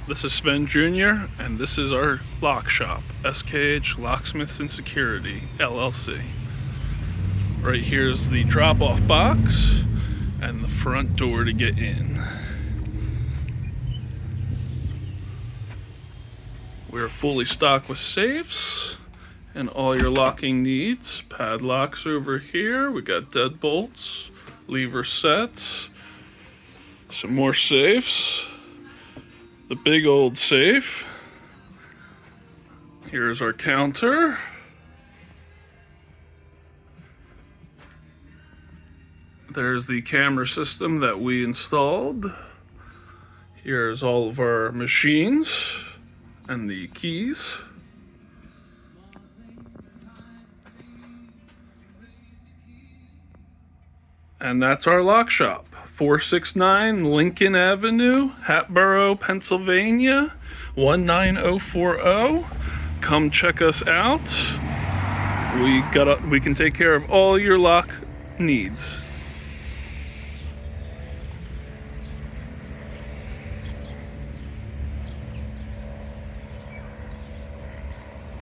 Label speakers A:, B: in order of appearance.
A: This is Sven Jr. and this is our lock shop, SKH Locksmiths and Security LLC. Right here is the drop-off box and the front door to get in. We're fully stocked with safes and all your locking needs. Padlocks over here. We got deadbolts, lever sets, some more safes. The big old safe. Here's our counter. There's the camera system that we installed. Here's all of our machines and the keys. And that's our lock shop. 469 Lincoln Avenue, Hatboro, Pennsylvania, 19040. Come check us out. We can take care of all your lock needs.